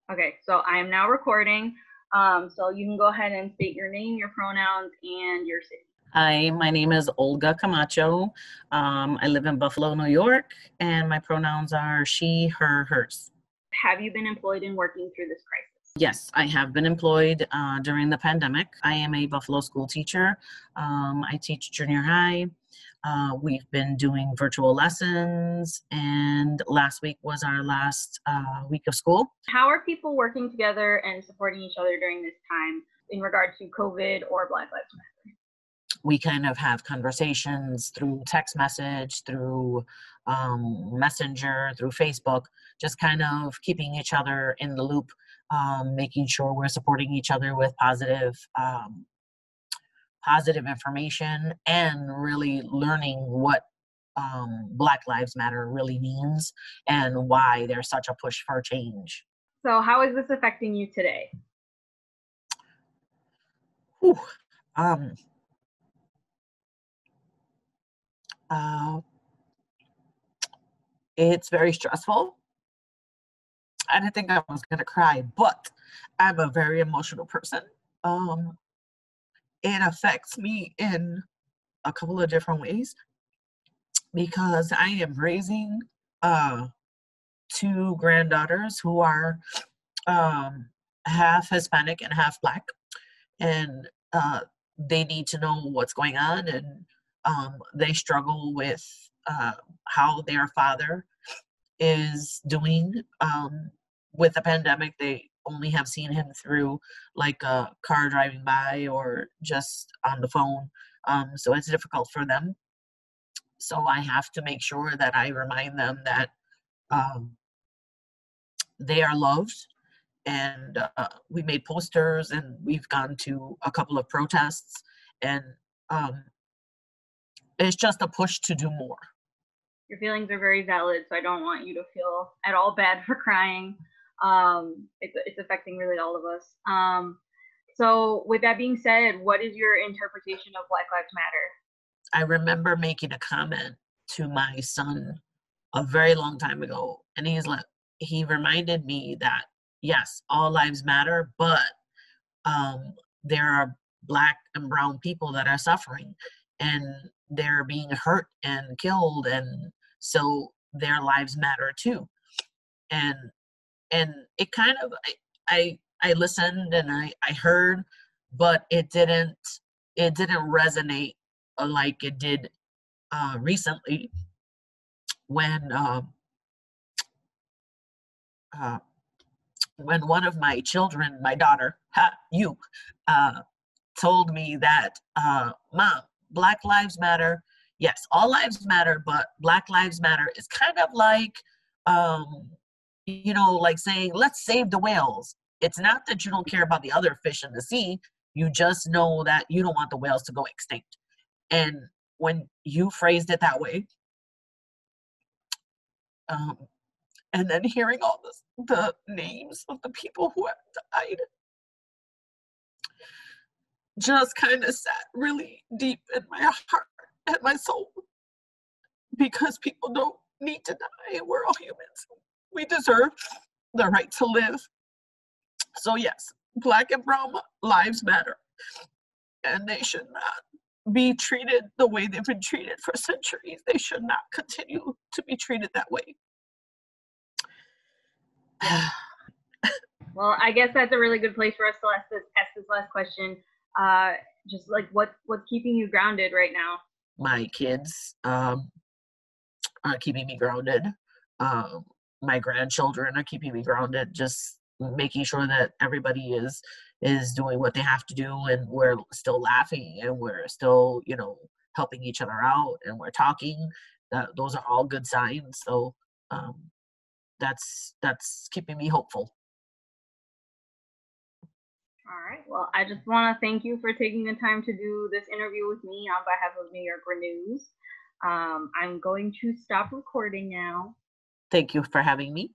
Okay, so I am now recording. So you can go ahead and state your name, your pronouns, and your city. Hi, my name is Olga Camacho. I live in Buffalo, New York, and my pronouns are she, her, hers. Have you been employed and working through this crisis? Yes, I have been employed during the pandemic. I am a Buffalo school teacher. I teach junior high. We've been doing virtual lessons, and last week was our last week of school. How are people working together and supporting each other during this time in regard to COVID or Black Lives Matter? We kind of have conversations through text message, through Messenger, through Facebook, just kind of keeping each other in the loop, making sure we're supporting each other with positive information, and really learning what Black Lives Matter really means and why there's such a push for change. So how is this affecting you today? Whew. Uh, it's very stressful. I didn't think I was going to cry, but I'm a very emotional person. It affects me in a couple of different ways because I am raising two granddaughters who are half Hispanic and half Black, and they need to know what's going on, and they struggle with how their father is doing with the pandemic. They only have seen him through like a car driving by or just on the phone. So it's difficult for them. So I have to make sure that I remind them that um, they are loved. And we made posters, and we've gone to a couple of protests, and um, it's just a push to do more. Your feelings are very valid, so I don't want you to feel at all bad for crying. It's affecting really all of us. So with that being said, what is your interpretation of Black Lives Matter? I remember making a comment to my son a very long time ago, and he reminded me that yes, all lives matter, but there are Black and brown people that are suffering, and they're being hurt and killed, and so their lives matter too. And it kind of I listened, and I heard, but it didn't resonate like it did recently when uh, when one of my children, my daughter, told me that, Mom, Black Lives Matter. Yes, all lives matter, but Black Lives Matter is kind of like, like saying, let's save the whales. It's not that you don't care about the other fish in the sea. You just know that you don't want the whales to go extinct. And when you phrased it that way, um, and then hearing all the names of the people who have died, just kind of sat really deep in my heart and my soul, because people don't need to die. We're all humans. We deserve the right to live. So yes, Black and brown lives matter, and they should not be treated the way they've been treated for centuries. They should not continue to be treated that way. Well, I guess that's a really good place for us to ask this last question. Just like what's keeping you grounded right now? My kids are keeping me grounded. My grandchildren are keeping me grounded. Just making sure that everybody is doing what they have to do, and we're still laughing, and we're still helping each other out, and we're talking. Those are all good signs. So that's keeping me hopeful. All right. Well, I just want to thank you for taking the time to do this interview with me on behalf of New York News. I'm going to stop recording now. Thank you for having me.